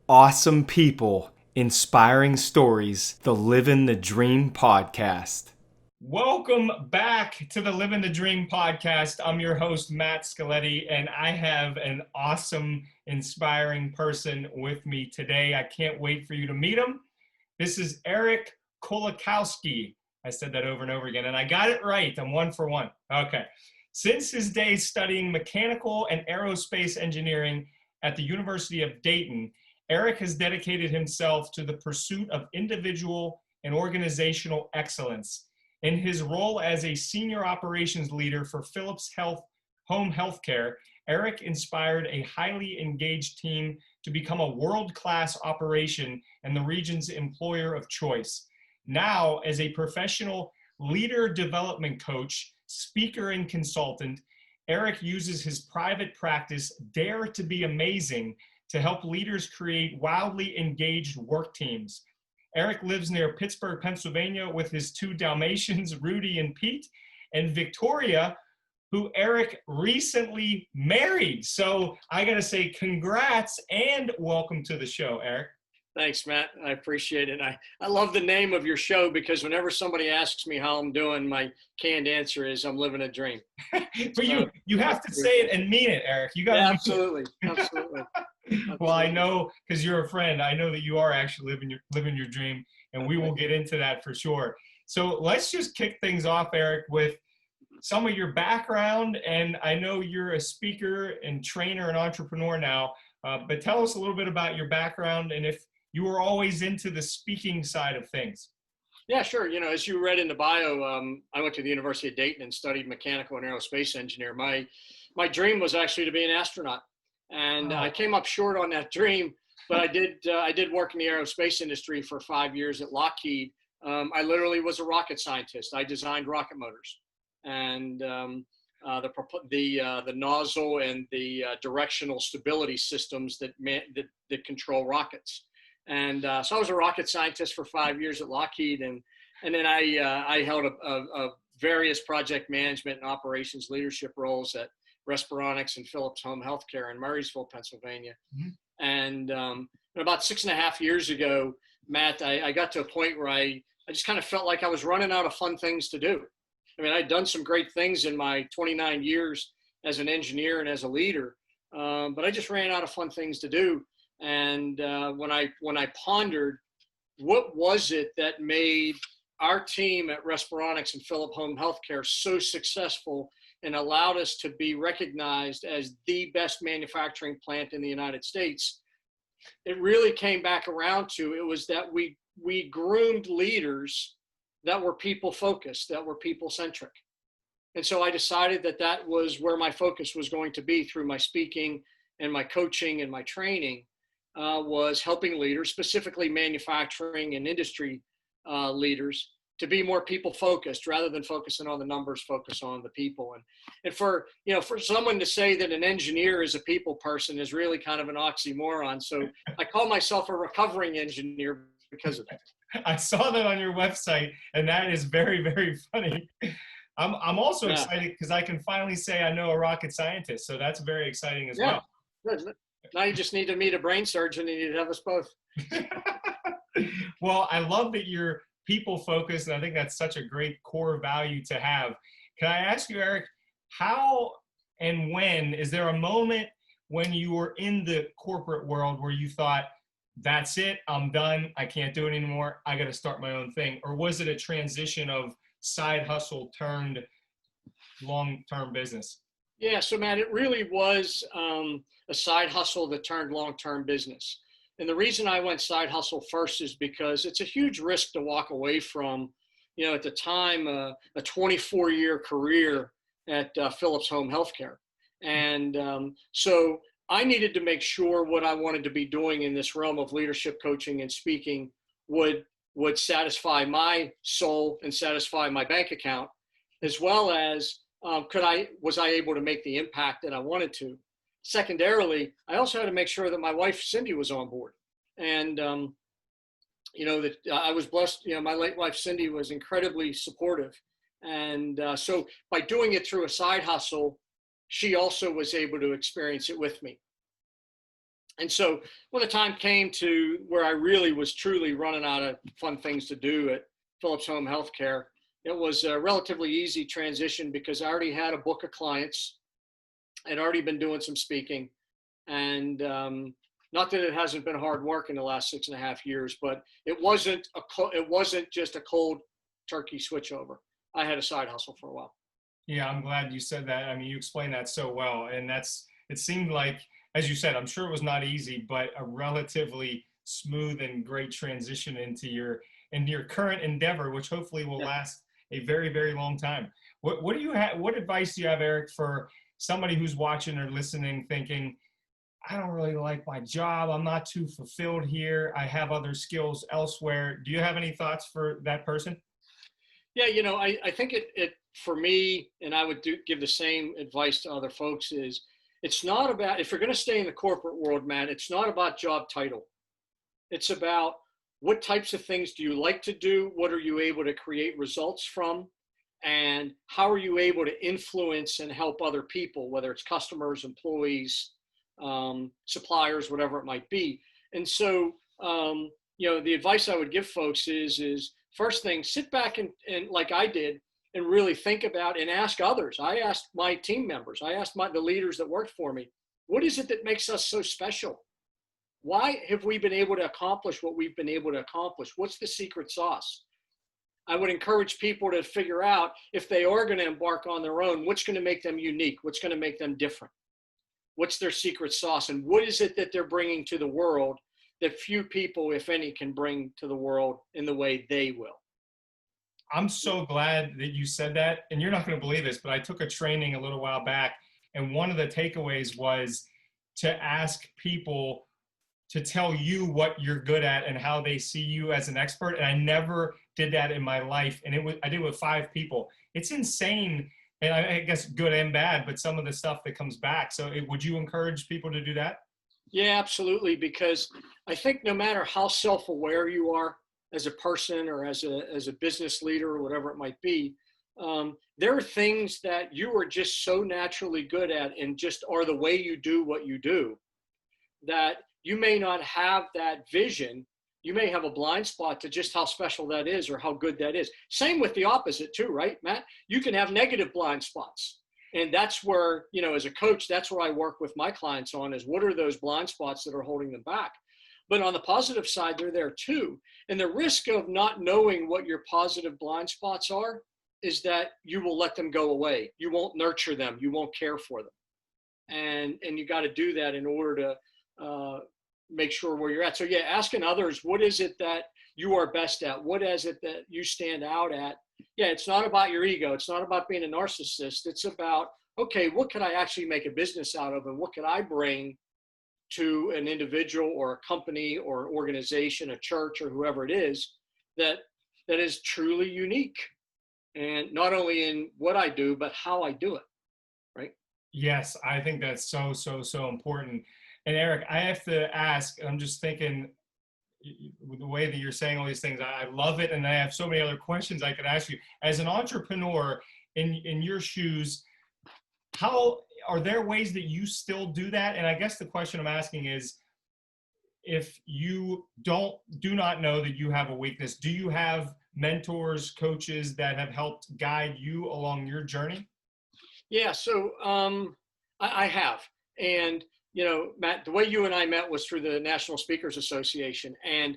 Awesome people, inspiring stories, the Living the Dream podcast. Welcome back to the Living the Dream podcast. I'm your host, Matt Scaletti, and I have an awesome, inspiring person with me today. I can't wait for you to meet him. This is Eric Kulikowski. I said that over and over again, and I got it right. I'm one for one. Okay. Since his days studying mechanical and aerospace engineering at the University of Dayton, Eric has dedicated himself to the pursuit of individual and organizational excellence. In his role as a senior operations leader for Philips Home Healthcare, Eric inspired a highly engaged team to become a world-class operation and the region's employer of choice. Now, as a professional leader development coach, speaker, and consultant, Eric uses his private practice, Dare to Be Amazing, to help leaders create wildly engaged work teams. Eric lives near Pittsburgh, Pennsylvania with his two dalmatians, Rudy and Peet, and Victoria, who Eric recently married. So I gotta say congrats and welcome to the show, Eric. Thanks, Matt. I appreciate it. I love the name of your show because whenever somebody asks me how I'm doing, my canned answer is I'm living a dream. But you have to say it and mean it, Eric. You got to absolutely. Well, I know because you're a friend. I know that you are actually living your dream, and we will get into that for sure. So let's just kick things off, Eric, with some of your background. And I know you're a speaker and trainer and entrepreneur now, but tell us a little bit about your background and if you were always into the speaking side of things. Yeah, sure. You know, as you read in the bio, I went to the University of Dayton and studied mechanical and aerospace engineer. My dream was actually to be an astronaut, and I came up short on that dream. But I did work in the aerospace industry for 5 years at Lockheed. I literally was a rocket scientist. I designed rocket motors, and the nozzle and the directional stability systems that control rockets. And so I was a rocket scientist for 5 years at Lockheed, and then I held a various project management and operations leadership roles at Respironics and Philips Home Healthcare in Murraysville, Pennsylvania. Mm-hmm. And about 6.5 years ago, Matt, I got to a point where I just kind of felt like I was running out of fun things to do. I mean, I'd done some great things in my 29 years as an engineer and as a leader, but I just ran out of fun things to do. And when I pondered what was it that made our team at Respironics and Philips Home Healthcare so successful and allowed us to be recognized as the best manufacturing plant in the United States, it really came back around to it was that we groomed leaders that were people focused, that were people centric. And so I decided that was where my focus was going to be through my speaking and my coaching and my training. Was helping leaders, specifically manufacturing and industry leaders, to be more people focused rather than focusing on the numbers, focus on the people. And for someone to say that an engineer is a people person is really kind of an oxymoron. So I call myself a recovering engineer because of that. I saw that on your website, and that is very, very funny. I'm also excited because I can finally say I know a rocket scientist. So that's very exciting as well. Good. Now you just need to meet a brain surgeon and you'd have us both. Well, I love that you're people focused, and I think that's such a great core value to have. Can I ask you, Eric, how and when, is there a moment when you were in the corporate world where you thought, that's it, I'm done, I can't do it anymore, I got to start my own thing? Or was it a transition of side hustle turned long-term business? Yeah, so Matt, it really was a side hustle that turned long-term business. And the reason I went side hustle first is because it's a huge risk to walk away from, at the time, a 24-year career at Philips Home Healthcare. And so I needed to make sure what I wanted to be doing in this realm of leadership coaching and speaking would satisfy my soul and satisfy my bank account, as well as was I able to make the impact that I wanted to? Secondarily, I also had to make sure that my wife, Cindy, was on board. And, that I was blessed, my late wife, Cindy, was incredibly supportive. And so by doing it through a side hustle, she also was able to experience it with me. And so when the time came to where I really was truly running out of fun things to do at Philips Home Healthcare, it was a relatively easy transition because I already had a book of clients. I'd already been doing some speaking, and not that it hasn't been hard work in the last 6.5 years, but it wasn't just a cold turkey switchover. I had a side hustle for a while. Yeah, I'm glad you said that. I mean, you explained that so well. And it seemed like, as you said, I'm sure it was not easy, but a relatively smooth and great transition into your current endeavor, which hopefully will last a very, very long time. What do you have, what advice do you have, Eric, for somebody who's watching or listening thinking, I don't really like my job. I'm not too fulfilled here. I have other skills elsewhere. Do you have any thoughts for that person? Yeah, I think it for me, and I would give the same advice to other folks, is it's not about, if you're going to stay in the corporate world, man, it's not about job title. It's about what types of things do you like to do? What are you able to create results from? And how are you able to influence and help other people, whether it's customers, employees, suppliers, whatever it might be. And so, the advice I would give folks is first thing, sit back and like I did, and really think about and ask others. I asked my team members, I asked the leaders that worked for me, what is it that makes us so special? Why have we been able to accomplish what we've been able to accomplish? What's the secret sauce? I would encourage people to figure out, if they are going to embark on their own, what's going to make them unique? What's going to make them different? What's their secret sauce? And what is it that they're bringing to the world that few people, if any, can bring to the world in the way they will? I'm so glad that you said that. And you're not going to believe this, but I took a training a little while back. And one of the takeaways was to ask people to tell you what you're good at and how they see you as an expert. And I never did that in my life. And I did it with 5 people. It's insane. And I guess good and bad, but some of the stuff that comes back. So would you encourage people to do that? Yeah, absolutely. Because I think no matter how self-aware you are as a person or as a business leader or whatever it might be, there are things that you are just so naturally good at and just are the way you do what you do, that you may not have that vision. You may have a blind spot to just how special that is or how good that is. Same with the opposite too, right, Matt? You can have negative blind spots. And that's where, as a coach, that's where I work with my clients on, is what are those blind spots that are holding them back? But on the positive side, they're there too. And the risk of not knowing what your positive blind spots are is that you will let them go away. You won't nurture them. You won't care for them. And you got to do that in order to make sure where you're at. So yeah, asking others, what is it that you are best at? What is it that you stand out at? Yeah, it's not about your ego. It's not about being a narcissist. It's about, okay, what could I actually make a business out of? And what could I bring to an individual or a company or an organization, a church or whoever it is, that is truly unique? And not only in what I do, but how I do it, right? Yes, I think that's so, so, so important. And Eric, I have to ask, I'm just thinking, with the way that you're saying all these things, I love it. And I have so many other questions I could ask you. As an entrepreneur in your shoes, how are there ways that you still do that? And I guess the question I'm asking is, if you do not know that you have a weakness, do you have mentors, coaches that have helped guide you along your journey? Yeah, so I have. And Matt, the way you and I met was through the National Speakers Association. And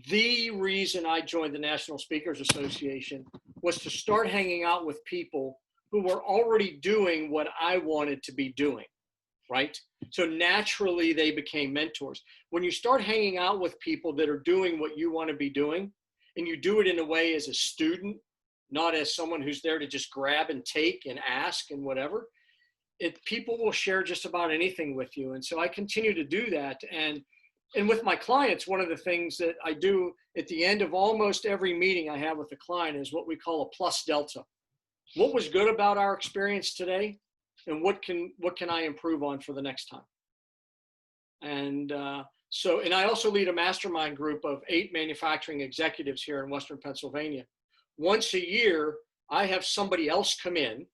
the reason I joined the National Speakers Association was to start hanging out with people who were already doing what I wanted to be doing, right? So naturally, they became mentors. When you start hanging out with people that are doing what you want to be doing, and you do it in a way as a student, not as someone who's there to just grab and take and ask and whatever, people will share just about anything with you. And so I continue to do that. And with my clients, one of the things that I do at the end of almost every meeting I have with a client is what we call a plus delta. What was good about our experience today, and what can I improve on for the next time? And and I also lead a mastermind group of 8 manufacturing executives here in Western Pennsylvania. Once a year, I have somebody else come in.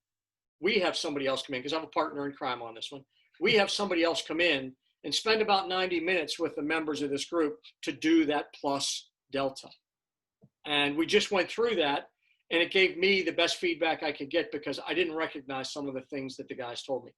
We have somebody else come in, because I have a partner in crime on this one. We have somebody else come in and spend about 90 minutes with the members of this group to do that plus delta. And we just went through that, and it gave me the best feedback I could get because I didn't recognize some of the things that the guys told me.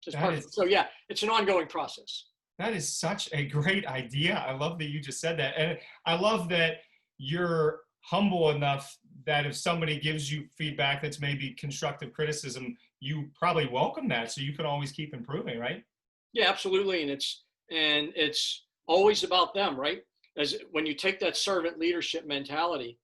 So yeah, it's an ongoing process. That is such a great idea. I love that you just said that. And I love that you're humble enough that if somebody gives you feedback that's maybe constructive criticism, you probably welcome that so you can always keep improving, right? Yeah, absolutely. And it's always about them, right? As when you take that servant leadership mentality,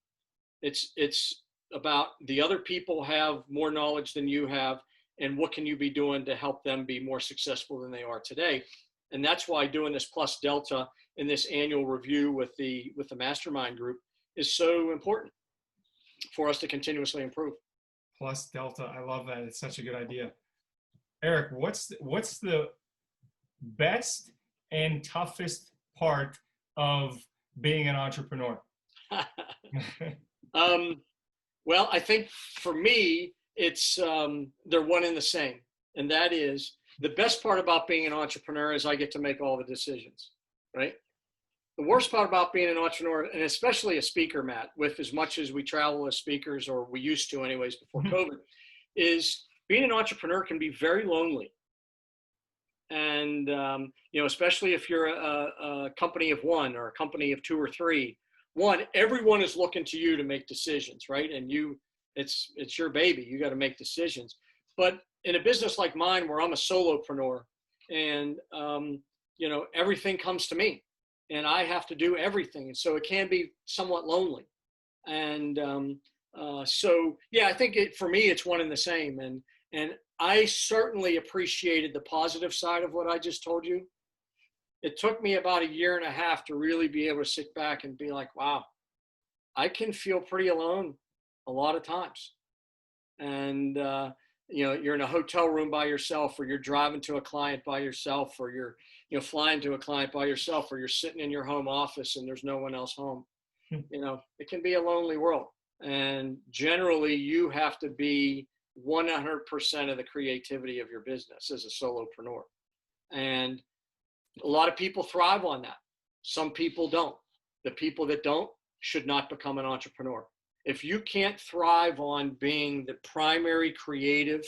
it's about the other people have more knowledge than you have, and what can you be doing to help them be more successful than they are today. And that's why doing this plus delta in this annual review with the mastermind group is so important for us to continuously improve. Plus delta, I love that. It's such a good idea. Eric, what's the best and toughest part of being an entrepreneur? Well, I think for me, it's they're one and the same. And that is, the best part about being an entrepreneur is I get to make all the decisions, right? The worst part about being an entrepreneur, and especially a speaker, Matt, with as much as we travel as speakers, or we used to anyways before COVID, is being an entrepreneur can be very lonely. And, especially if you're a company of one or a company of two or three, everyone is looking to you to make decisions, right? And it's your baby. You got to make decisions. But in a business like mine, where I'm a solopreneur, and everything comes to me, and I have to do everything, and so it can be somewhat lonely. And so yeah, I think for me, it's one and the same. And I certainly appreciated the positive side of what I just told you. It took me about 1.5 years to really be able to sit back and be like, wow, I can feel pretty alone a lot of times. And, you're in a hotel room by yourself, or you're driving to a client by yourself, or you're, flying to a client by yourself, or you're sitting in your home office and there's no one else home. It can be a lonely world. And generally you have to be 100% of the creativity of your business as a solopreneur. And a lot of people thrive on that. Some people don't. The people that don't should not become an entrepreneur. If you can't thrive on being the primary creative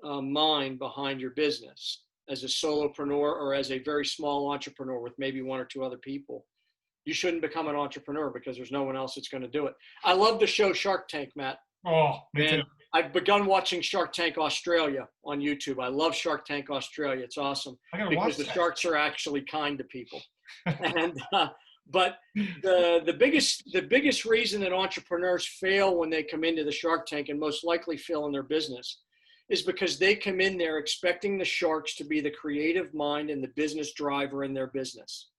mind behind your business as a solopreneur, or as a very small entrepreneur with maybe 1 or 2 other people, you shouldn't become an entrepreneur, because there's no one else that's going to do it. I love the show Shark Tank, Matt. Oh, me too. I've begun watching Shark Tank Australia on YouTube. I love Shark Tank Australia. It's awesome because the sharks are actually kind to people. And but the biggest reason that entrepreneurs fail when they come into the Shark Tank, and most likely fail in their business, is because they come in there expecting the sharks to be the creative mind and the business driver in their business,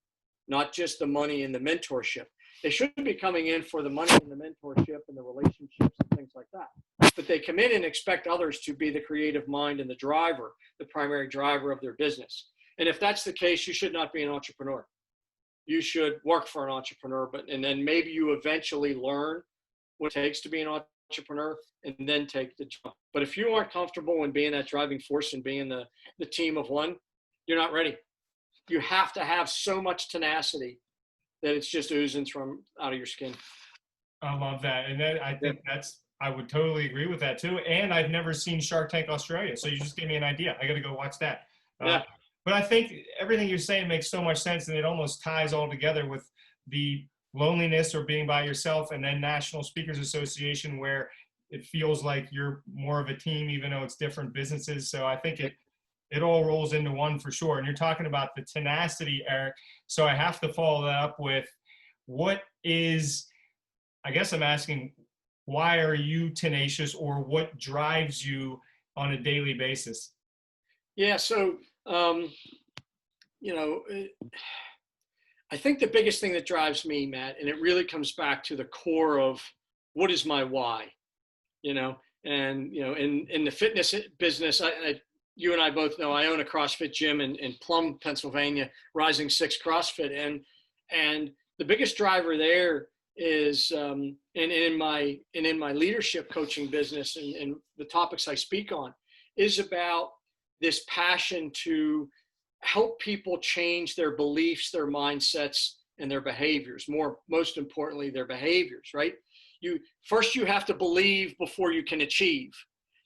not just the money and the mentorship. They shouldn't be coming in for the money and the mentorship and the relationships and things like that. But they come in and expect others to be the creative mind and the driver, the primary driver of their business. And if that's the case, you should not be an entrepreneur. You should work for an entrepreneur, and then maybe you eventually learn what it takes to be an entrepreneur, and then take the jump. But if you aren't comfortable in being that driving force and being the team of one, you're not ready. You have to have so much tenacity that it's just oozing from out of your skin. I love that. And then I think I would totally agree with that too. And I've never seen Shark Tank Australia. So you just gave me an idea. I got to go watch that. Yeah. But I think everything you're saying makes so much sense, and it almost ties all together with the loneliness or being by yourself, and then National Speakers Association, where it feels like you're more of a team, even though it's different businesses. So I think it all rolls into one for sure. And you're talking about the tenacity, Eric. So I have to follow that up with, I guess I'm asking, why are you tenacious, or what drives you on a daily basis? Yeah. So, I think the biggest thing that drives me, Matt, and it really comes back to the core of what is my why, in the fitness business, you and I both know I own a CrossFit gym in Plum, Pennsylvania, Rising 6 CrossFit. And the biggest driver there is, and in my leadership coaching business, and the topics I speak on, is about this passion to help people change their beliefs, their mindsets, and their behaviors. Most importantly, their behaviors, right? You have to believe before you can achieve.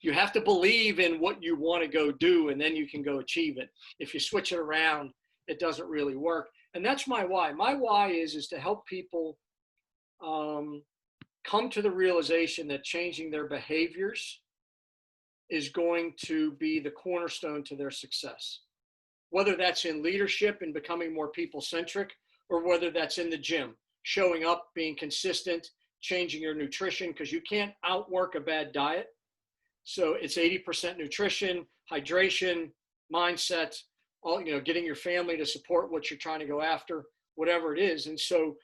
You have to believe in what you want to go do, and then you can go achieve it. If you switch it around, it doesn't really work. And that's my why. My why is to help people come to the realization that changing their behaviors is going to be the cornerstone to their success. Whether that's in leadership and becoming more people-centric, or whether that's in the gym, showing up, being consistent, changing your nutrition, because you can't outwork a bad diet. So it's 80% nutrition, hydration, mindset, all, getting your family to support what you're trying to go after, whatever it is. And so,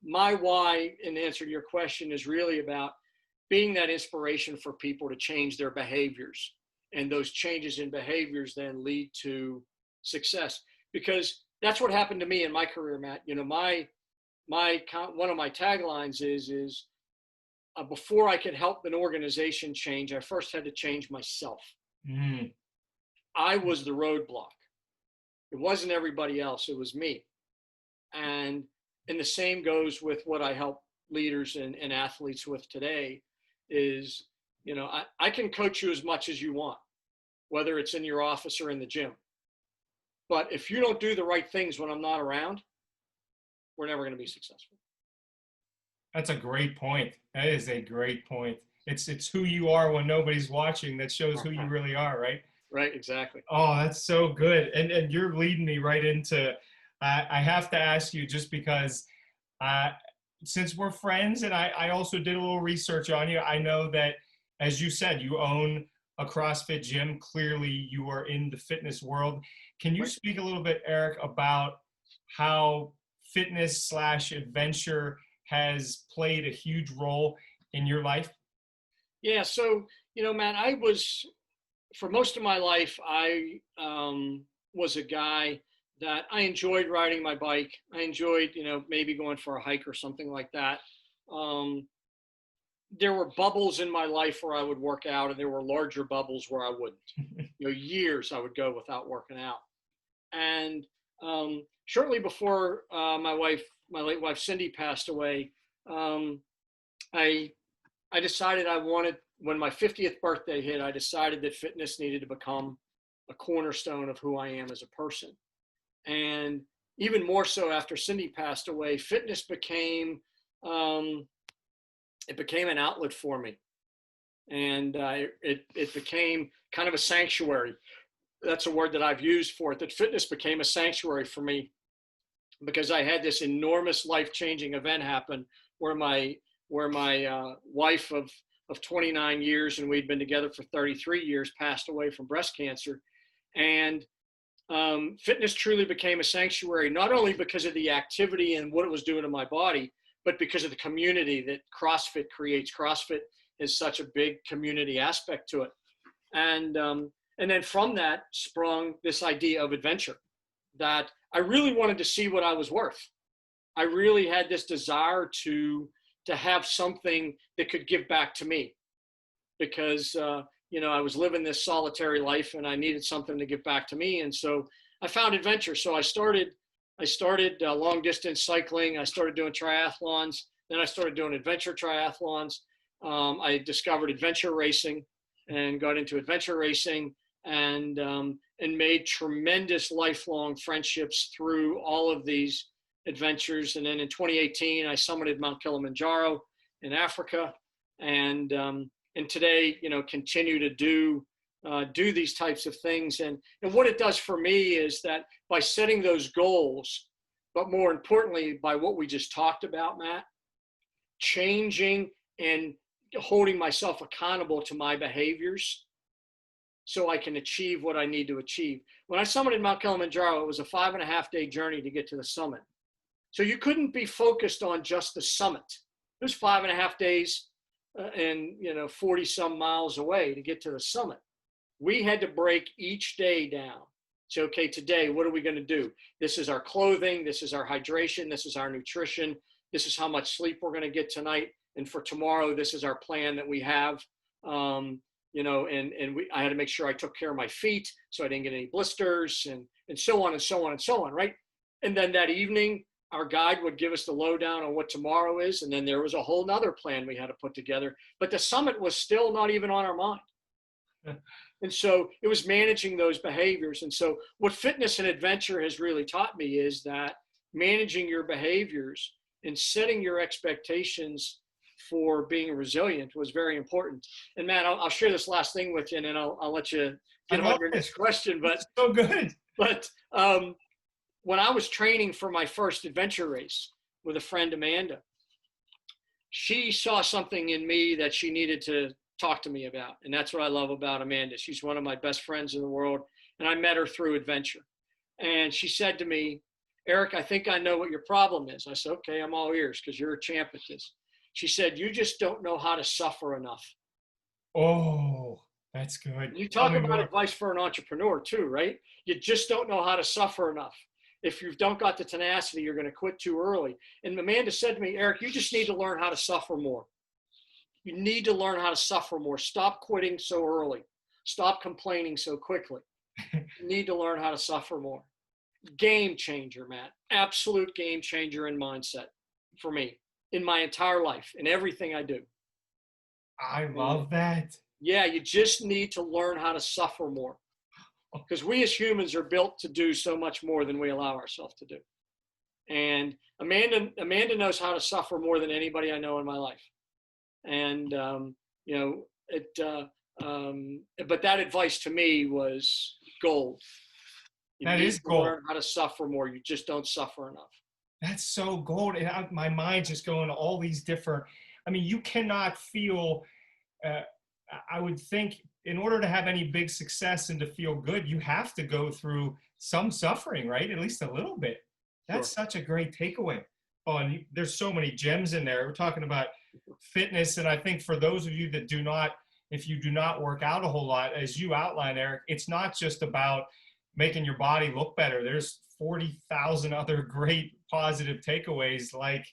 my why, in answer to your question, is really about being that inspiration for people to change their behaviors. And those changes in behaviors then lead to success, because that's what happened to me in my career, Matt. My one of my taglines is before I could help an organization change, I first had to change myself. Mm. I was the roadblock. It wasn't everybody else. It was me. And the same goes with what I help leaders and athletes with today is, I can coach you as much as you want, whether it's in your office or in the gym. But if you don't do the right things when I'm not around, we're never going to be successful. That's a great point. That is a great point. It's who you are when nobody's watching that shows who you really are, right? Right, exactly. Oh, that's so good. And you're leading me right into, I have to ask you, just because since we're friends and I also did a little research on you, I know that, as you said, you own a CrossFit gym. Clearly you are in the fitness world. Can you speak a little bit, Eric, about how fitness/adventure has played a huge role in your life? Yeah. So, Matt, for most of my life, I was a guy that I enjoyed riding my bike. I enjoyed, maybe going for a hike or something like that. There were bubbles in my life where I would work out, and there were larger bubbles where I wouldn't. Years I would go without working out. And shortly before my late wife Cindy passed away, I decided when my 50th birthday hit, I decided that fitness needed to become a cornerstone of who I am as a person. And even more so after Cindy passed away, fitness became an outlet for me. And it became kind of a sanctuary. That's a word that I've used for it, that fitness became a sanctuary for me, because I had this enormous life-changing event happen where my wife of 29 years, and we'd been together for 33 years, passed away from breast cancer. And fitness truly became a sanctuary, not only because of the activity and what it was doing to my body, but because of the community that CrossFit creates. CrossFit is such a big community aspect to it. And then from that sprung this idea of adventure, that I really wanted to see what I was worth. I really had this desire to have something that could give back to me, because I was living this solitary life and I needed something to give back to me. And so I found adventure. So I started long distance cycling. I started doing triathlons. Then I started doing adventure triathlons. I discovered adventure racing and got into adventure racing, and made tremendous lifelong friendships through all of these adventures. And then in 2018, I summited Mount Kilimanjaro in Africa, and today, continue to do these types of things. And what it does for me is that by setting those goals, but more importantly, by what we just talked about, Matt, changing and holding myself accountable to my behaviors so I can achieve what I need to achieve. When I summited Mount Kilimanjaro, it was a 5.5-day journey to get to the summit. So you couldn't be focused on just the summit. It was 5.5 days and 40 some miles away to get to the summit. We had to break each day down. So, okay, today, what are we going to do? This is our clothing. This is our hydration. This is our nutrition. This is how much sleep we're going to get tonight. And for tomorrow, this is our plan that we have. I had to make sure I took care of my feet so I didn't get any blisters and so on and so on and so on, right? And then that evening, our guide would give us the lowdown on what tomorrow is. And then there was a whole nother plan we had to put together. But the summit was still not even on our mind. And so it was managing those behaviors. And so what fitness and adventure has really taught me is that managing your behaviors and setting your expectations for being resilient was very important. And Matt, I'll share this last thing with you, and then I'll let you get on your next question. But it's so good. But when I was training for my first adventure race with a friend, Amanda, she saw something in me that she needed to talk to me about. And that's what I love about Amanda. She's one of my best friends in the world. And I met her through adventure. And she said to me, Eric, I think I know what your problem is. I said, okay, I'm all ears because you're a champ at this. She said, you just don't know how to suffer enough. Oh, that's good. You talk about advice for an entrepreneur too, right? You just don't know how to suffer enough. If you don't got the tenacity, you're going to quit too early. And Amanda said to me, Eric, you just need to learn how to suffer more. You need to learn how to suffer more. Stop quitting so early. Stop complaining so quickly. You need to learn how to suffer more. Game changer, Matt. Absolute game changer in mindset for me in my entire life, in everything I do. I love that. Yeah, you just need to learn how to suffer more. Because we as humans are built to do so much more than we allow ourselves to do. And Amanda knows how to suffer more than anybody I know in my life. And, but that advice to me was gold. That is gold. Learn how to suffer more. You just don't suffer enough. That's so gold. And my mind just going to all these different, you cannot feel, I would think in order to have any big success and to feel good, you have to go through some suffering, right? At least a little bit. That's such a great takeaway. Oh, and there's so many gems in there. We're talking about fitness. And I think for those of you that if you do not work out a whole lot, as you outline, Eric, it's not just about making your body look better. There's 40,000 other great positive takeaways like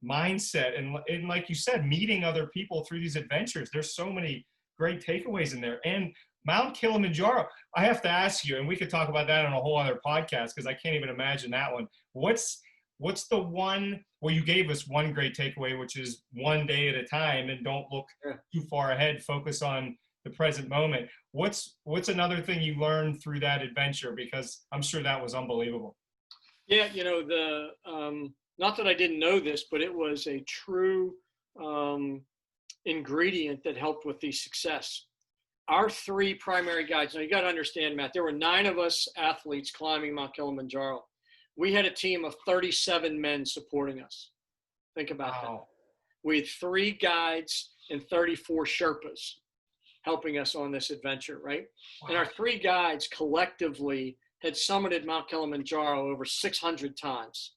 mindset. And like you said, meeting other people through these adventures. There's so many great takeaways in there. And Mount Kilimanjaro, I have to ask you, and we could talk about that on a whole other podcast because I can't even imagine that one. What's the one, well, you gave us one great takeaway, which is one day at a time and don't look too far ahead, focus on the present moment. What's another thing you learned through that adventure? Because I'm sure that was unbelievable. Yeah, not that I didn't know this, but it was a true ingredient that helped with the success. Our three primary guides, now you got to understand, Matt, there were 9 of us athletes climbing Mount Kilimanjaro. We had a team of 37 men supporting us. Think about that. We had 3 guides and 34 Sherpas helping us on this adventure, right? Wow. And our 3 guides collectively had summited Mount Kilimanjaro over 600 times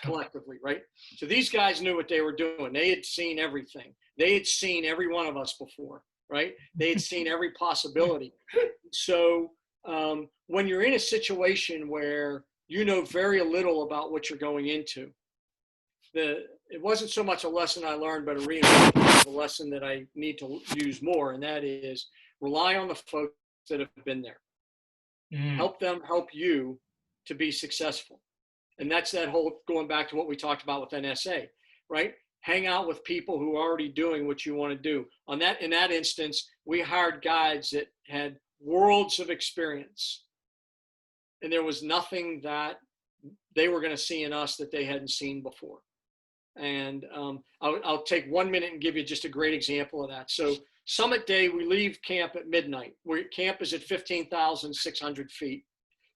collectively, right? So these guys knew what they were doing. They had seen everything. They had seen every one of us before, right? They had seen every possibility. So when you're in a situation where you know very little about what you're going into, it wasn't so much a lesson I learned, but a reinforcement of a lesson that I need to use more, and that is rely on the folks that have been there. Help them help you to be successful. And that's that whole going back to what we talked about with NSA, right? Hang out with people who are already doing what you want to do. In that instance, we hired guides that had worlds of experience. And there was nothing that they were going to see in us that they hadn't seen before. And I'll take 1 minute and give you just a great example of that. So summit day, we leave camp at midnight. Camp is at 15,600 feet.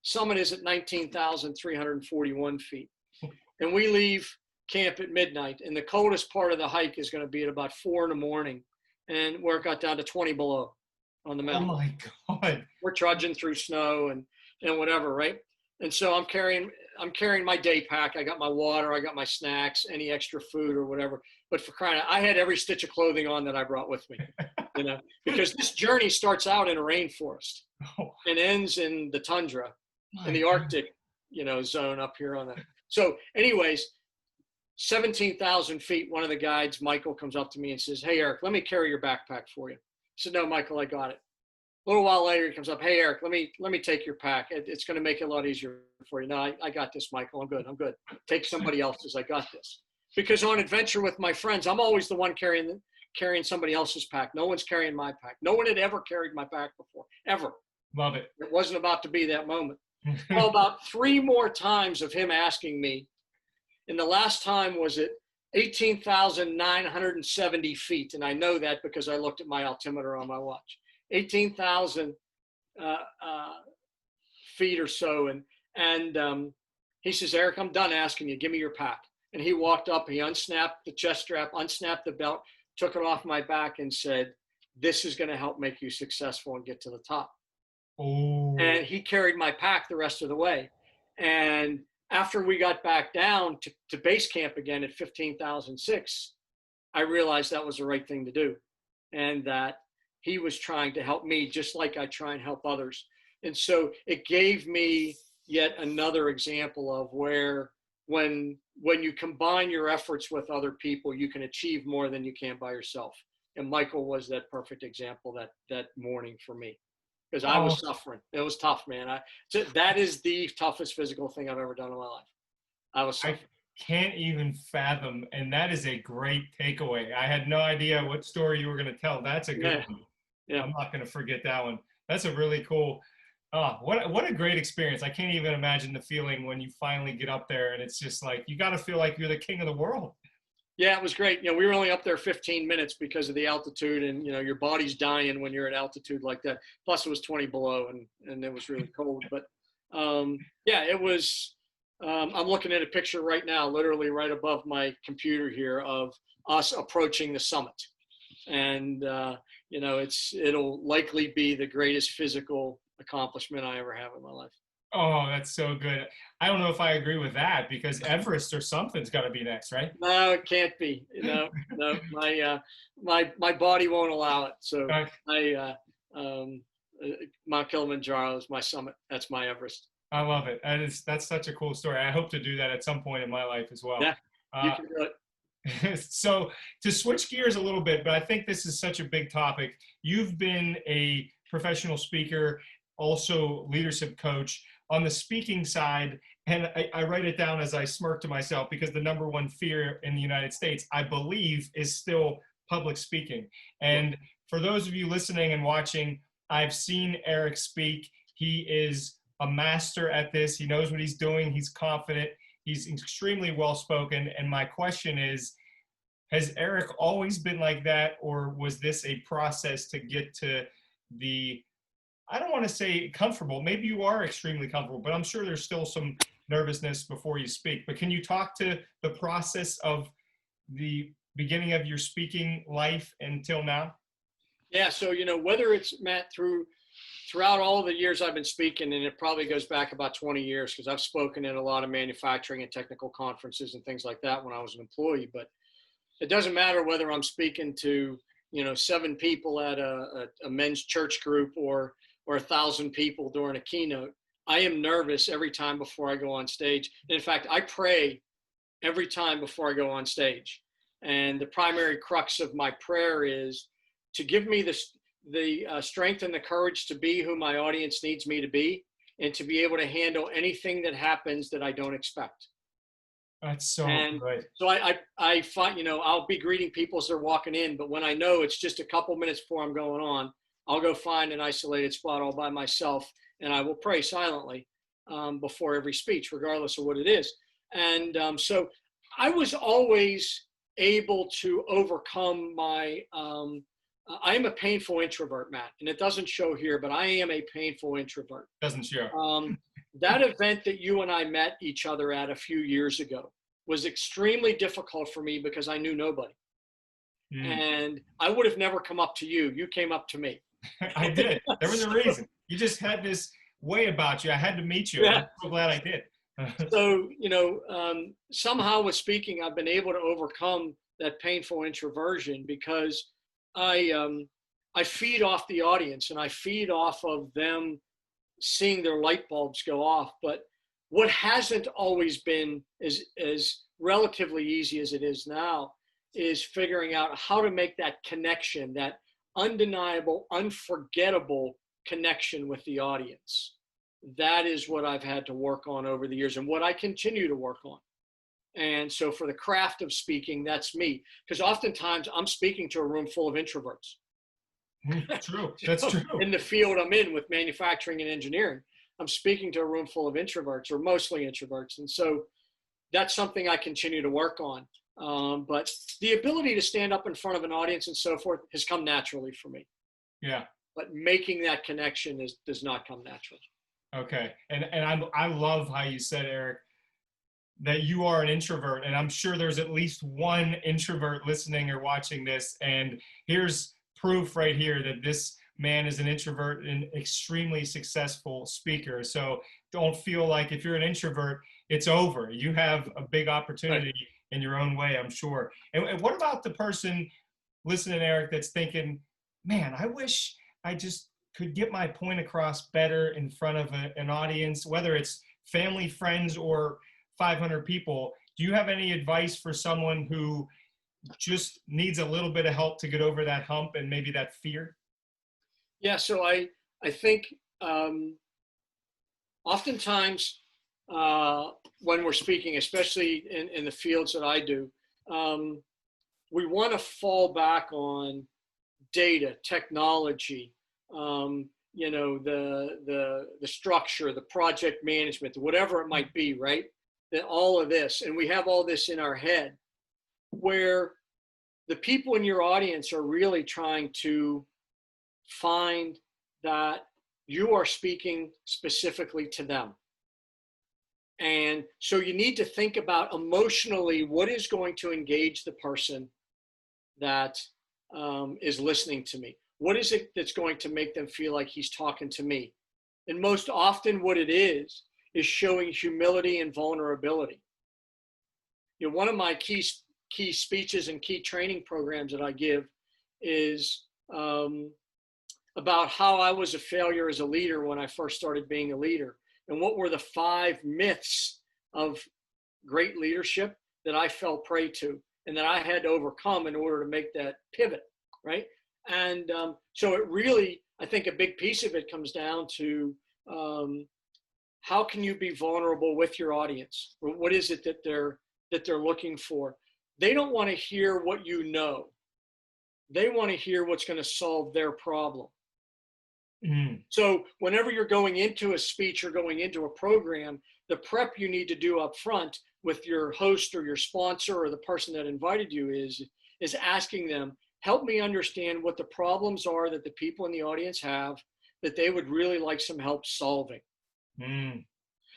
Summit is at 19,341 feet. And we leave camp at midnight. And the coldest part of the hike is going to be at about 4 in the morning. And where it got down to 20 below on the mountain. Oh my God. We're trudging through snow and whatever, right? And so I'm carrying my day pack. I got my water, I got my snacks, any extra food or whatever. But for crying out, I had every stitch of clothing on that I brought with me, because this journey starts out in a rainforest and ends in the tundra, in the Arctic, zone up here on the. So anyways, 17,000 feet, one of the guides, Michael, comes up to me and says, "Hey, Eric, let me carry your backpack for you." said, no, Michael, I got it. A little while later, he comes up, hey, Eric, let me take your pack. It's going to make it a lot easier for you. No, I got this, Michael. I'm good. Take somebody else's. I got this. Because on adventure with my friends, I'm always the one carrying somebody else's pack. No one's carrying my pack. No one had ever carried my pack before, ever. Love it. It wasn't about to be that moment. Well, about 3 more times of him asking me, and the last time was at 18,970 feet. And I know that because I looked at my altimeter on my watch. 18,000 feet or so. And he says, Eric, I'm done asking you. Give me your pack. And he walked up, he unsnapped the chest strap, unsnapped the belt, took it off my back and said, this is going to help make you successful and get to the top. Oh. And he carried my pack the rest of the way. And after we got back down to base camp again at 15,006, I realized that was the right thing to do. And that he was trying to help me just like I try and help others. And so it gave me yet another example of where when you combine your efforts with other people, you can achieve more than you can by yourself. And Michael was that perfect example that morning for me, because I was suffering. It was tough, man. That is the toughest physical thing I've ever done in my life. I was suffering. I can't even fathom, and that is a great takeaway. I had no idea what story you were going to tell. That's a good one. Yeah. I'm not going to forget that one. That's a really cool. What a great experience. I can't even imagine the feeling when you finally get up there and it's just like, you got to feel like you're the king of the world. Yeah, it was great. We were only up there 15 minutes because of the altitude, and, your body's dying when you're at altitude like that. Plus it was 20 below and it was really cold. But yeah, it was, I'm looking at a picture right now, literally right above my computer here, of us approaching the summit. And, it'll likely be the greatest physical accomplishment I ever have in my life. Oh, that's so good. I don't know if I agree with that, because Everest or something's got to be next, right? No, it can't be. No, my body won't allow it. So Mount Kilimanjaro is my summit. That's my Everest. I love it. That's such a cool story. I hope to do that at some point in my life as well. Yeah, you can do it. So to switch gears a little bit, but I think this is such a big topic. You've been a professional speaker, also leadership coach on the speaking side. And I write it down as I smirk to myself, because the number one fear in the United States, I believe, is still public speaking. And for those of you listening and watching, I've seen Eric speak. He is a master at this. He knows what he's doing. He's confident. He's extremely well-spoken. And my question is, has Eric always been like that, or was this a process to get to the, I don't want to say comfortable, maybe you are extremely comfortable, but I'm sure there's still some nervousness before you speak. But can you talk to the process of the beginning of your speaking life until now? Yeah, so, whether it's, Matt, throughout all the years I've been speaking, and it probably goes back about 20 years, because I've spoken in a lot of manufacturing and technical conferences and things like that when I was an employee. But it doesn't matter whether I'm speaking to, 7 people at a men's church group or 1,000 people during a keynote. I am nervous every time before I go on stage. And in fact, I pray every time before I go on stage. And the primary crux of my prayer is to give me the strength and the courage to be who my audience needs me to be, and to be able to handle anything that happens that I don't expect. That's so good. So I find, I'll be greeting people as they're walking in, but when I know it's just a couple minutes before I'm going on, I'll go find an isolated spot all by myself, and I will pray silently before every speech, regardless of what it is. And so I was always able to overcome my, I am a painful introvert, Matt, and it doesn't show here, but I am a painful introvert. Doesn't show. That event that you and I met each other at a few years ago was extremely difficult for me because I knew nobody. And I would have never come up to you. You came up to me. I did. There was a reason. You just had this way about you. I had to meet you. Yeah. I'm so glad I did. So, somehow with speaking, I've been able to overcome that painful introversion, because I feed off the audience, and I feed off of them seeing their light bulbs go off. But what hasn't always been as relatively easy as it is now is figuring out how to make that connection, that undeniable, unforgettable connection with the audience. That is what I've had to work on over the years and what I continue to work on. And so for the craft of speaking, that's me. Because oftentimes I'm speaking to a room full of introverts. True. That's true. In the field I'm in with manufacturing and engineering, I'm speaking to a room full of introverts, or mostly introverts. And so that's something I continue to work on. But the ability to stand up in front of an audience and so forth has come naturally for me. Yeah. But making that connection does not come naturally. Okay. And I love how you said, Eric, that you are an introvert. And I'm sure there's at least one introvert listening or watching this. And here's proof right here that this man is an introvert and extremely successful speaker. So don't feel like if you're an introvert, it's over. You have a big opportunity in your own way, I'm sure. And what about the person listening, Eric, that's thinking, man, I wish I just could get my point across better in front of an audience, whether it's family, friends, or 500 people. Do you have any advice for someone who just needs a little bit of help to get over that hump and maybe that fear? Yeah, so I think oftentimes when we're speaking, especially in the fields that I do, we want to fall back on data, technology, the structure, the project management, whatever it might be, right? That all of this, and we have all this in our head, where the people in your audience are really trying to find that you are speaking specifically to them. And so you need to think about emotionally what is going to engage the person that is listening to me. What is it that's going to make them feel like he's talking to me? And most often what it is showing humility and vulnerability. One of my key speeches and key training programs that I give is about how I was a failure as a leader when I first started being a leader, and what were the 5 myths of great leadership that I fell prey to and that I had to overcome in order to make that pivot, right? And so it really, I think a big piece of it comes down to how can you be vulnerable with your audience? What is it that they're looking for? They don't want to hear what you know. They want to hear what's going to solve their problem. Mm. So whenever you're going into a speech or going into a program, the prep you need to do up front with your host or your sponsor or the person that invited you is asking them, help me understand what the problems are that the people in the audience have that they would really like some help solving. Mm.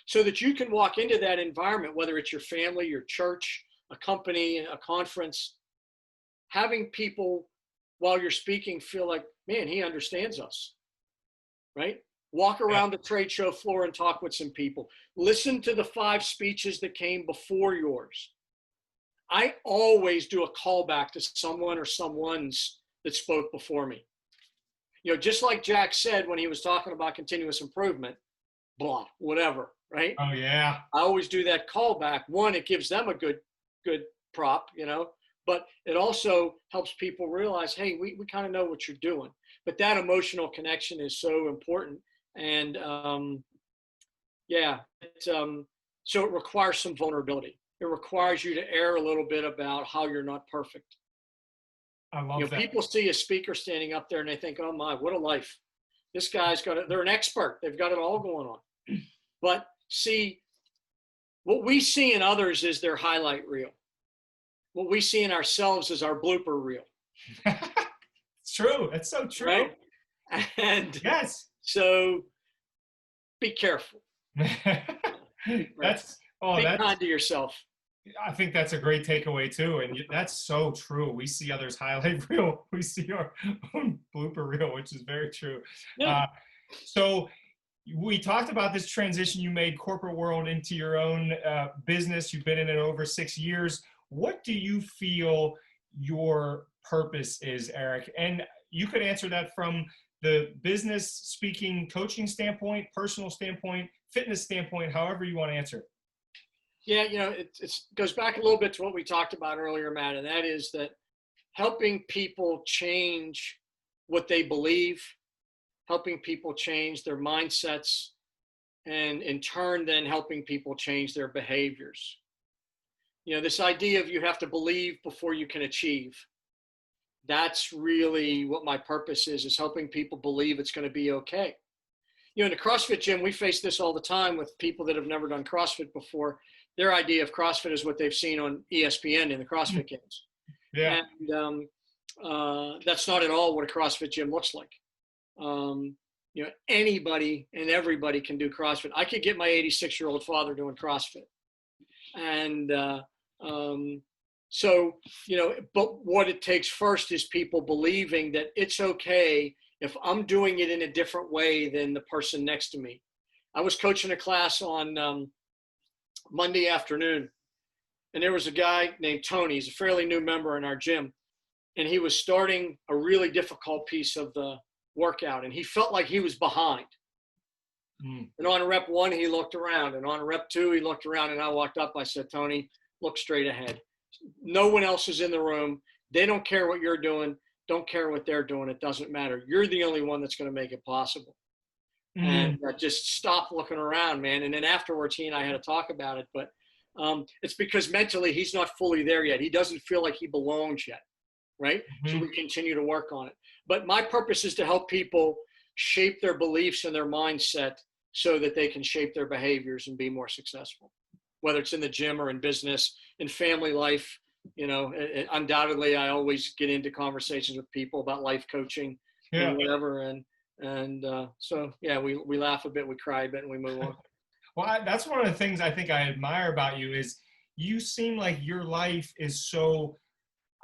So that you can walk into that environment, whether it's your family, your church, a company, a conference, having people while you're speaking feel like, man, he understands us, right? Walk around the trade show floor and talk with some people. Listen to the 5 speeches that came before yours. I always do a callback to someone or someone's that spoke before me. Just like Jack said when he was talking about continuous improvement, blah, whatever, right? Oh, yeah. I always do that callback. One, it gives them a good prop, but it also helps people realize, hey, we kind of know what you're doing. But that emotional connection is so important. And so it requires some vulnerability. It requires you to err a little bit about how you're not perfect. I love that. People see a speaker standing up there and they think, oh my, what a life. This guy's got it. They're an expert. They've got it all going on. But see, what we see in others is their highlight reel. What we see in ourselves is our blooper reel. It's true. That's so true. Right? And yes. So be careful. Be kind to yourself. I think that's a great takeaway too. And that's so true. We see others' highlight reel. We see our own blooper reel, which is very true. Yeah. So we talked about this transition you made corporate world into your own business. You've been in it over 6 years. What do you feel your purpose is, Eric? And you could answer that from the business speaking, coaching standpoint, personal standpoint, fitness standpoint, however you want to answer it. Yeah, it goes back a little bit to what we talked about earlier, Matt, and that is that helping people change what they believe, helping people change their mindsets, and in turn then helping people change their behaviors. You know, this idea of you have to believe before you can achieve. That's really what my purpose is helping people believe it's going to be okay. You know, in the CrossFit gym, we face this all the time with people that have never done CrossFit before. Their idea of CrossFit is what they've seen on ESPN in the CrossFit games. Yeah. And that's not at all what a CrossFit gym looks like. You know, anybody and everybody can do CrossFit. I could get my 86-year-old father doing CrossFit. And so, you know, but what it takes first is people believing that it's okay if I'm doing it in a different way than the person next to me. I was coaching a class on Monday afternoon, and there was a guy named Tony. He's a fairly new member in our gym, and he was starting a really difficult piece of the workout, and he felt like he was behind. And on rep 1, he looked around, and on rep 2, he looked around, and I walked up. I said, Tony, look straight ahead. No one else is in the room. They don't care what you're doing. Don't care what they're doing. It doesn't matter. You're the only one that's going to make it possible. And just stop looking around, man. And then afterwards, he and I had a talk about it. But it's because mentally he's not fully there yet. He doesn't feel like he belongs yet, right? So we continue to work on it. But my purpose is to help people shape their beliefs and their mindset so that they can shape their behaviors and be more successful, whether it's in the gym or in business, in family life. You know, undoubtedly, I always get into conversations with people about life coaching and whatever. And so, yeah, we laugh a bit, we cry a bit, and we move on. Well, that's one of the things I think I admire about you is you seem like your life is so,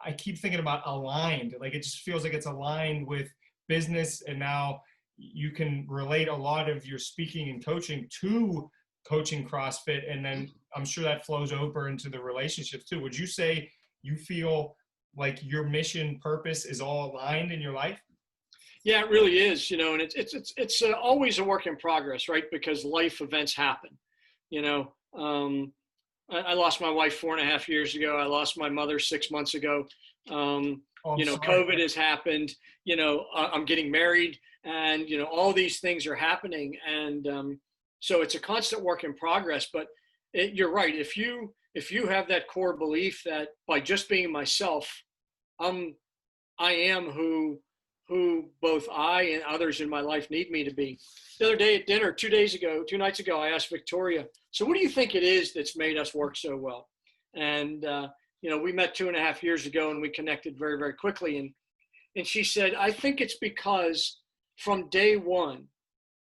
I keep thinking about aligned. Like it just feels like it's aligned with business, and now you can relate a lot of your speaking and coaching to coaching CrossFit, and then I'm sure that flows over into the relationships too. Would you say you feel like your mission purpose is all aligned in your life? Yeah, it really is, you know, and it's always a work in progress, right? Because life events happen. You know, I lost my wife 4.5 years ago. I lost my mother 6 months ago. You know, sorry. COVID has happened. You know, I'm getting married, and you know, all these things are happening, and so it's a constant work in progress. But you're right. If you have that core belief that by just being myself, I am who both I and others in my life need me to be. The other day at dinner, 2 nights ago, I asked Victoria, so what do you think it is that's made us work so well? And, you know, we met 2.5 years ago, and we connected very, very quickly. And she said, I think it's because from day one,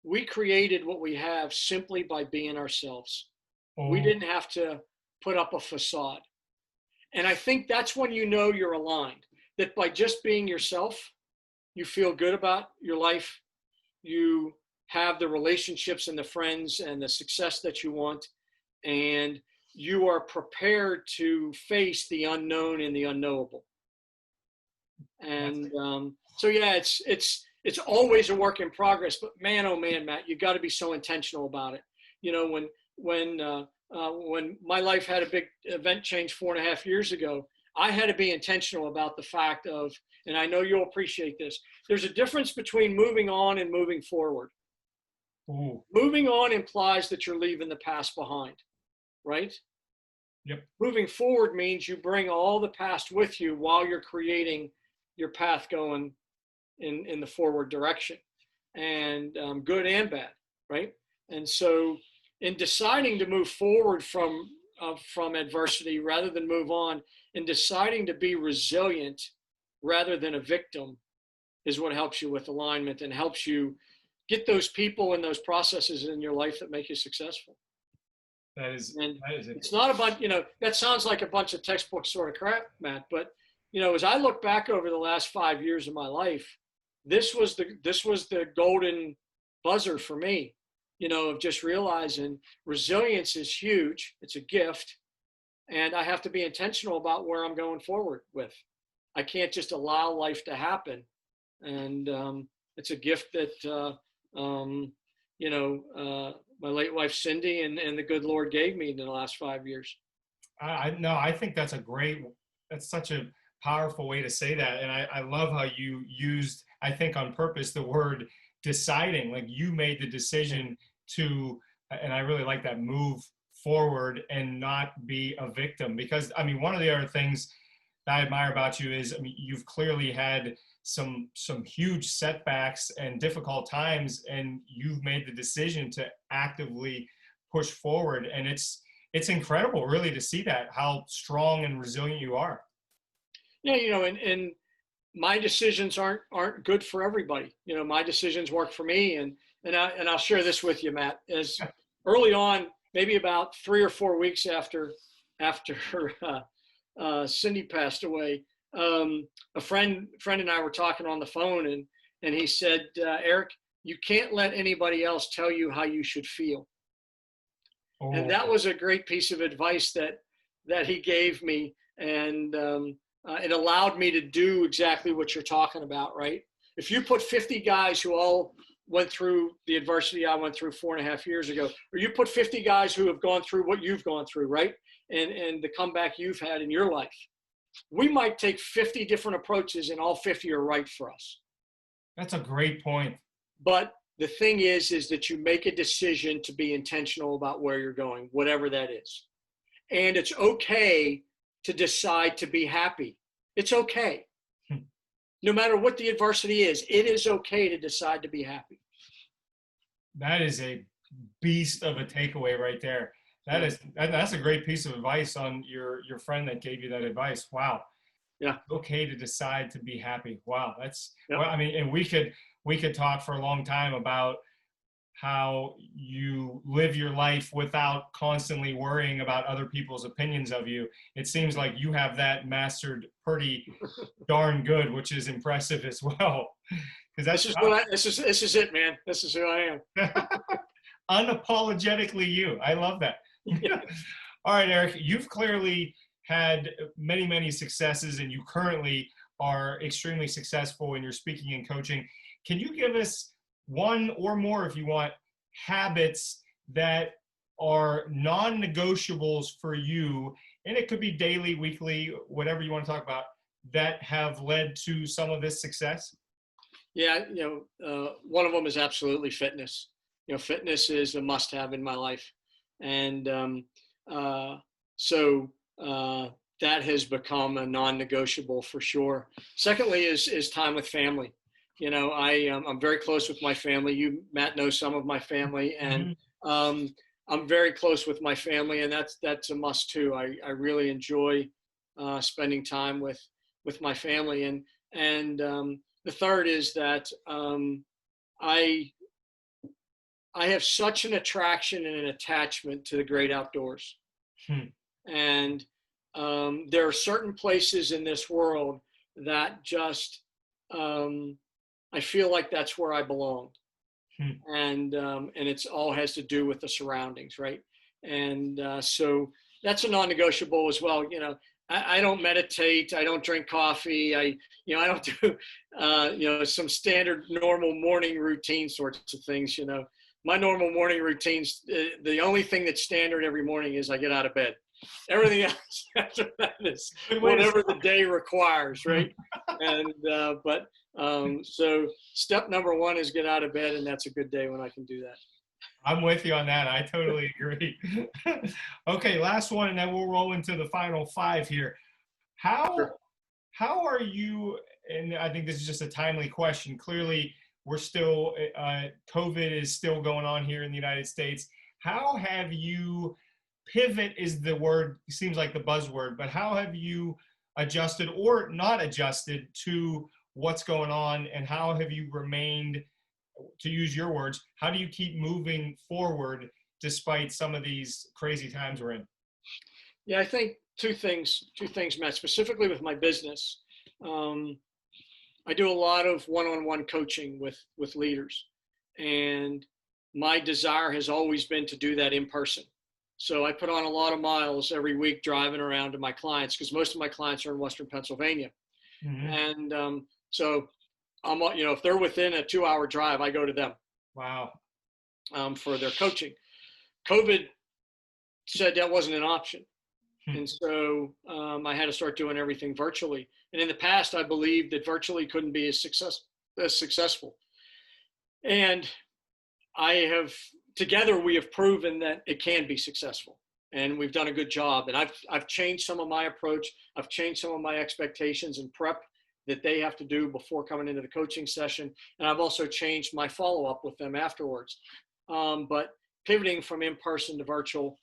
we created what we have simply by being ourselves. We didn't have to put up a facade. And I think that's when you know you're aligned, that by just being yourself, you feel good about your life. You have the relationships and the friends and the success that you want. And you are prepared to face the unknown and the unknowable. And so, yeah, it's always a work in progress. But man, oh man, Matt, you got to be so intentional about it. You know, when my life had a big event change 4.5 years ago, I had to be intentional about the fact of, and I know you'll appreciate this, there's a difference between moving on and moving forward. Moving on implies that you're leaving the past behind, right? Yep. Moving forward means you bring all the past with you while you're creating your path going in the forward direction, and good and bad, right? And so in deciding to move forward from adversity rather than move on, and deciding to be resilient rather than a victim is what helps you with alignment and helps you get those people and those processes in your life that make you successful. That is it's not about, you know, that sounds like a bunch of textbook sort of crap, Matt, but you know, as I look back over the last 5 years of my life, this was the golden buzzer for me, you know, of just realizing resilience is huge. It's a gift. And I have to be intentional about where I'm going forward with. I can't just allow life to happen. And it's a gift that, you know, my late wife, Cindy, and the good Lord gave me in the last 5 years. I think that's such a powerful way to say that. And I love how you used, I think on purpose, the word deciding. Like you made the decision to, and I really like that, move forward and not be a victim. Because I mean, one of the other things that I admire about you is, I mean, you've clearly had some huge setbacks and difficult times, and you've made the decision to actively push forward. And it's incredible really to see that, how strong and resilient you are. Yeah, and my decisions aren't good for everybody. My decisions work for me, and I'll share this with you, Matt. As early on, maybe about 3 or 4 weeks after Cindy passed away, a friend and I were talking on the phone, and he said, Eric, you can't let anybody else tell you how you should feel. Oh. And that was a great piece of advice that he gave me, and it allowed me to do exactly what you're talking about, right? If you put 50 guys who all went through the adversity I went through 4.5 years ago, or you put 50 guys who have gone through what you've gone through, right? And the comeback you've had in your life, we might take 50 different approaches and all 50 are right for us. That's a great point. But the thing is that you make a decision to be intentional about where you're going, whatever that is. And it's okay to decide to be happy. It's okay. No matter what the adversity is, it is okay to decide to be happy. That is a beast of a takeaway right there. That's a great piece of advice on your friend that gave you that advice. Wow. Yeah. Okay to decide to be happy. Wow. That's, well, I mean, and we could talk for a long time about how you live your life without constantly worrying about other people's opinions of you. It seems like you have that mastered pretty darn good, which is impressive as well. This is it, man. This is who I am. Unapologetically you. I love that. All right, Eric, you've clearly had many, many successes, and you currently are extremely successful in your speaking and coaching. Can you give us one or more, if you want, habits that are non-negotiables for you, and it could be daily, weekly, whatever you want to talk about, that have led to some of this success? Yeah, one of them is absolutely fitness. Fitness is a must-have in my life, and so that has become a non-negotiable for sure. Secondly, is time with family. I'm very close with my family. You, Matt, know some of my family, and I'm very close with my family, and that's a must too. I really enjoy spending time with my family, and the third is that I have such an attraction and an attachment to the great outdoors, and there are certain places in this world that just I feel like that's where I belong. And it's all has to do with the surroundings, right? And so that's a non-negotiable as well. I don't meditate. I don't drink coffee. I don't do some standard normal morning routine sorts of things. My normal morning routines, the only thing that's standard every morning is I get out of bed. Everything else after that is whatever the day requires, right? And so step number one is get out of bed, and that's a good day when I can do that. I'm with you on that. I totally agree. Okay, last one, and then we'll roll into the final 5 here. How are you, and I think this is just a timely question, clearly we're still, COVID is still going on here in the United States. How have you, pivot is the word, seems like the buzzword, but how have you adjusted or not adjusted to what's going on, and how have you remained, to use your words, how do you keep moving forward despite some of these crazy times we're in? Yeah, I think two things, Matt, specifically with my business. I do a lot of one-on-one coaching with leaders, and my desire has always been to do that in person. So I put on a lot of miles every week driving around to my clients, because most of my clients are in Western Pennsylvania. And so I'm, if they're within a 2-hour drive, I go to them. Wow. For their coaching. COVID said that wasn't an option. And so I had to start doing everything virtually. And in the past, I believed that virtually couldn't be as successful. And together we have proven that it can be successful, and we've done a good job. And I've changed some of my approach. I've changed some of my expectations and prep that they have to do before coming into the coaching session. And I've also changed my follow-up with them afterwards. But pivoting from in-person to virtual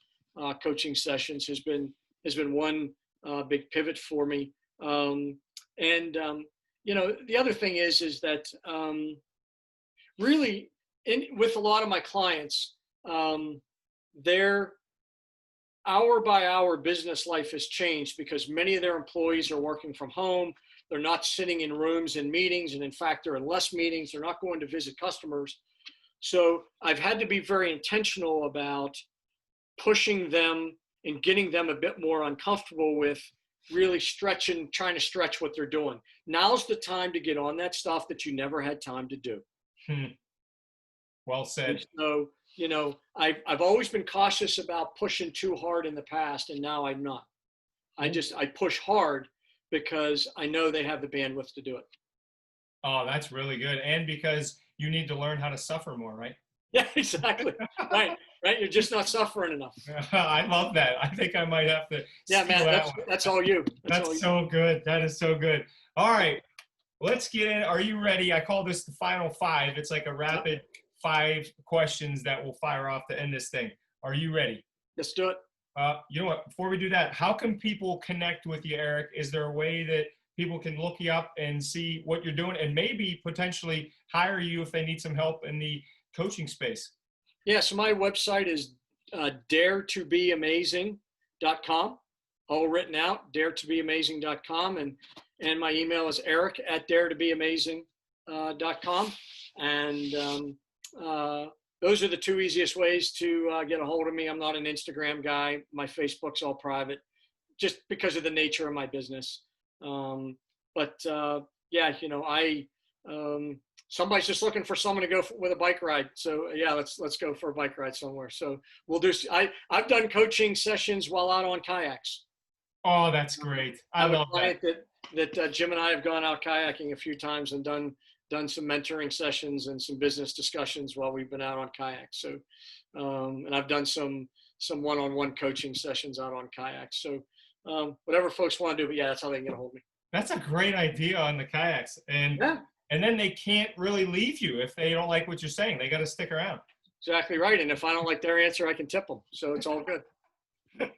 coaching sessions has been one big pivot for me. The other thing is that really with a lot of my clients, their hour by hour business life has changed because many of their employees are working from home. They're not sitting in rooms in meetings. And in fact, they're in less meetings. They're not going to visit customers. So I've had to be very intentional about pushing them and getting them a bit more uncomfortable with really trying to stretch what they're doing. Now's the time to get on that stuff that you never had time to do. Well said. And so, I've always been cautious about pushing too hard in the past, and now I'm not. I push hard because I know they have the bandwidth to do it. Oh, that's really good. And because you need to learn how to suffer more, right? Yeah, exactly. Right. You're just not suffering enough. I love that. I think I might have to. Yeah, man, that's all you. That's so good. That is so good. All right, let's get in. Are you ready? I call this the final 5. It's like a rapid 5 questions that will fire off to end this thing. Are you ready? Let's do it. You know what? Before we do that, how can people connect with you, Eric? Is there a way that people can look you up and see what you're doing and maybe potentially hire you if they need some help in the coaching space? Yeah, so my website is daretobeamazing.com, all written out, daretobeamazing.com. And my email is eric@daretobeamazing.com. And those are the 2 easiest ways to get a hold of me. I'm not an Instagram guy. My Facebook's all private just because of the nature of my business. Somebody's just looking for someone to go with a bike ride. So yeah, let's go for a bike ride somewhere. So we'll do. I've done coaching sessions while out on kayaks. Oh, that's great. I love that. That Jim and I have gone out kayaking a few times and done some mentoring sessions and some business discussions while we've been out on kayaks. So, and I've done some one-on-one coaching sessions out on kayaks. So whatever folks want to do, but yeah, that's how they can get a hold of me. That's a great idea on the kayaks. And then they can't really leave you if they don't like what you're saying. They got to stick around. Exactly right. And if I don't like their answer, I can tip them. So it's all good. I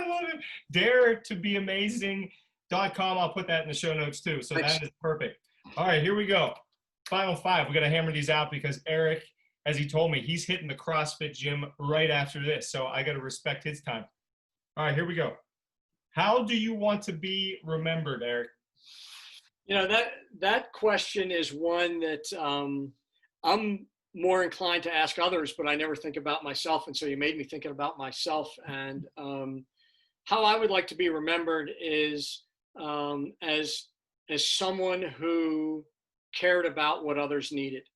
love it. daretobeamazing.com. I'll put that in the show notes too. So Thanks. That is perfect. All right, here we go. Final 5. We got to hammer these out because Eric, as he told me, he's hitting the CrossFit gym right after this. So I got to respect his time. All right, here we go. How do you want to be remembered, Eric? That question is one that I'm more inclined to ask others, but I never think about myself. And so you made me thinking about myself. And how I would like to be remembered is as someone who cared about what others needed.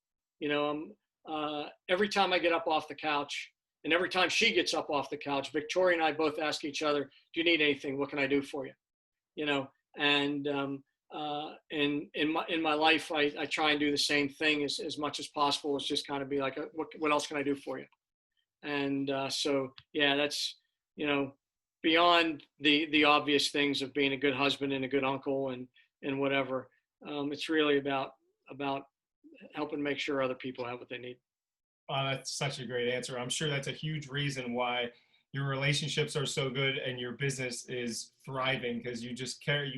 Every time I get up off the couch, and every time she gets up off the couch, Victoria and I both ask each other, "Do you need anything? What can I do for you?" And in my life, I try and do the same thing as much as possible. It's just kind of be like, what else can I do for you? And so, yeah, that's, beyond the obvious things of being a good husband and a good uncle and whatever. It's really about helping make sure other people have what they need. Oh, that's such a great answer. I'm sure that's a huge reason why your relationships are so good and your business is thriving because you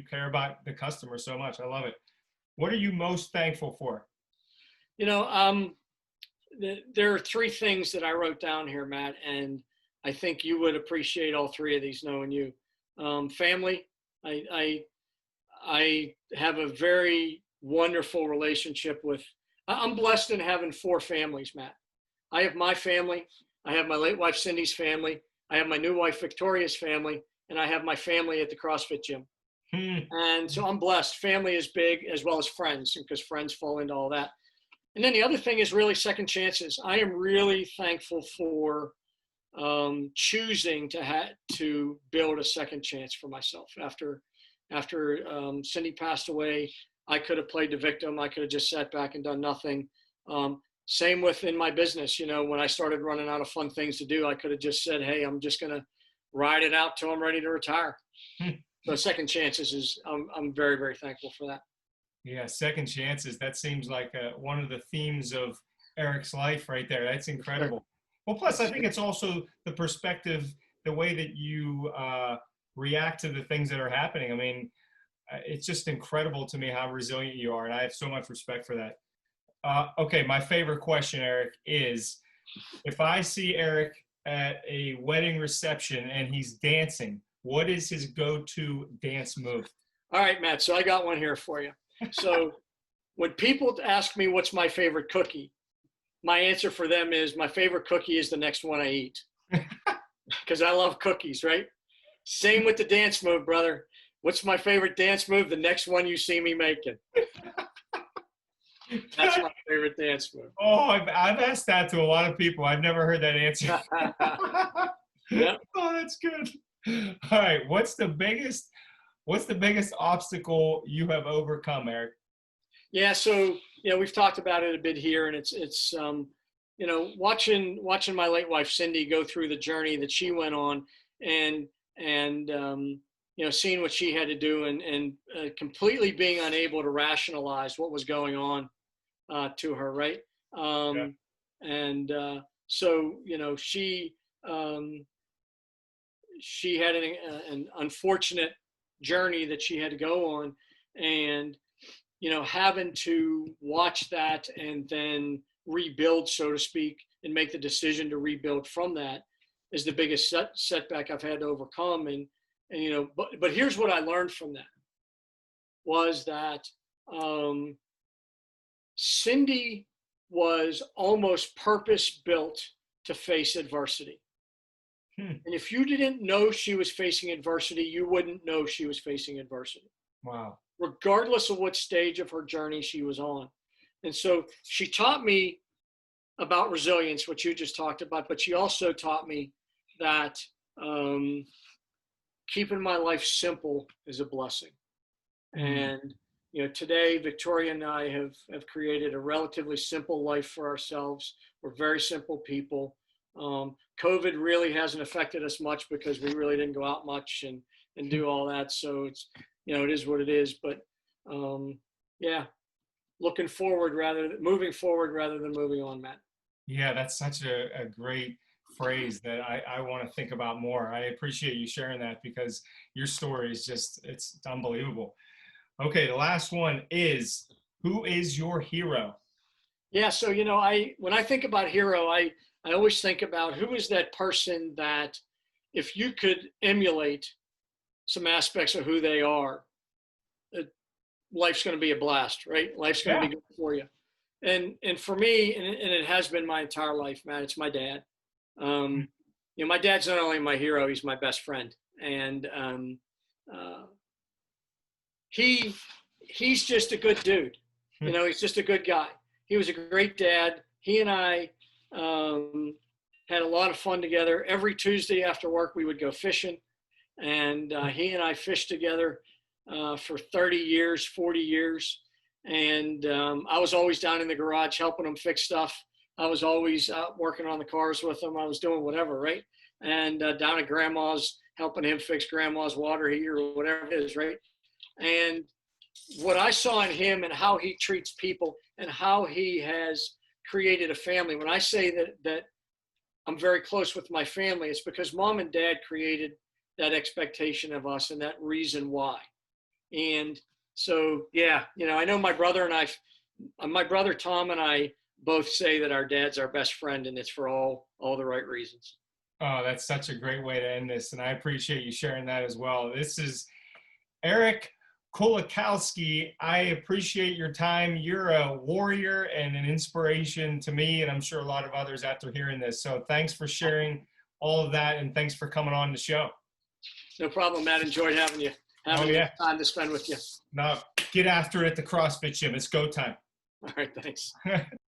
care about the customer so much. I love it. What are you most thankful for? There are 3 things that I wrote down here, Matt, and I think you would appreciate all 3 of these knowing you. Family. I have a very wonderful relationship I'm blessed in having 4 families, Matt. I have my family. I have my late wife, Cindy's family. I have my new wife, Victoria's family, and I have my family at the CrossFit gym. And so I'm blessed. Family is big, as well as friends, because friends fall into all that. And then the other thing is really second chances. I am really thankful for choosing to build a second chance for myself. After Cindy passed away, I could have played the victim. I could have just sat back and done nothing. Same within my business. When I started running out of fun things to do, I could have just said, hey, I'm just going to ride it out till I'm ready to retire. So second chances I'm very, very thankful for that. Yeah, second chances. That seems like one of the themes of Eric's life right there. That's incredible. Well, plus I think it's also the perspective, the way that you react to the things that are happening. I mean, it's just incredible to me how resilient you are, and I have so much respect for that. Okay, my favorite question, Eric, is if I see Eric at a wedding reception and he's dancing, what is his go-to dance move? All right, Matt, so I got one here for you. So when people ask me what's my favorite cookie, my answer for them is my favorite cookie is the next one I eat. Because I love cookies, right? Same with the dance move, brother. What's my favorite dance move? The next one you see me making. That's my favorite dance move. Oh, I've asked that to a lot of people. I've never heard that answer. Yep. Oh, that's good. All right. What's the biggest obstacle you have overcome, Eric? Yeah. So, we've talked about it a bit here, and it's watching my late wife, Cindy, go through the journey that she went on, and seeing what she had to do, and completely being unable to rationalize what was going on to her, right? Yeah. And so, she had an unfortunate journey that she had to go on, and having to watch that and then rebuild, so to speak, and make the decision to rebuild from that is the biggest setback I've had to overcome. But here's what I learned from that was that Cindy was almost purpose built to face adversity. And if you didn't know she was facing adversity, you wouldn't know she was facing adversity. Wow. Regardless of what stage of her journey she was on. And so she taught me about resilience, what you just talked about, but she also taught me that keeping my life simple is a blessing. And today Victoria and I have created a relatively simple life for ourselves. We're very simple people. COVID really hasn't affected us much because we really didn't go out much and do all that. So it's, it is what it is. But moving forward rather than moving on, Matt. Yeah, that's such a great phrase that I want to think about more. I appreciate you sharing that because your story is it's unbelievable. Okay, the last one is, who is your hero? Yeah, so, when I think about hero, I always think about who is that person that if you could emulate some aspects of who they are, life's going to be a blast, right? Life's going to be good for you. And for me, and it has been my entire life, Matt, it's my dad. My dad's not only my hero, he's my best friend. And he's just a good dude. He's just a good guy. He was a great dad. He and I had a lot of fun together. Every Tuesday after work, we would go fishing. And he and I fished together for 30 years, 40 years. And I was always down in the garage helping him fix stuff. I was always out working on the cars with him. I was doing whatever, right? And down at grandma's, helping him fix grandma's water heater or whatever it is, right? And what I saw in him and how he treats people and how he has created a family. When I say that I'm very close with my family, it's because mom and dad created that expectation of us and that reason why. And so, I know my brother Tom and I both say that our dad's our best friend, and it's for all the right reasons. Oh, that's such a great way to end this. And I appreciate you sharing that as well. This is Eric Kulikowski. I appreciate your time. You're a warrior and an inspiration to me, and I'm sure a lot of others after hearing this. So thanks for sharing all of that, and thanks for coming on the show. No problem, Matt. Enjoyed having you. Time to spend with you. Now, get after it at the CrossFit gym. It's go time. All right, thanks.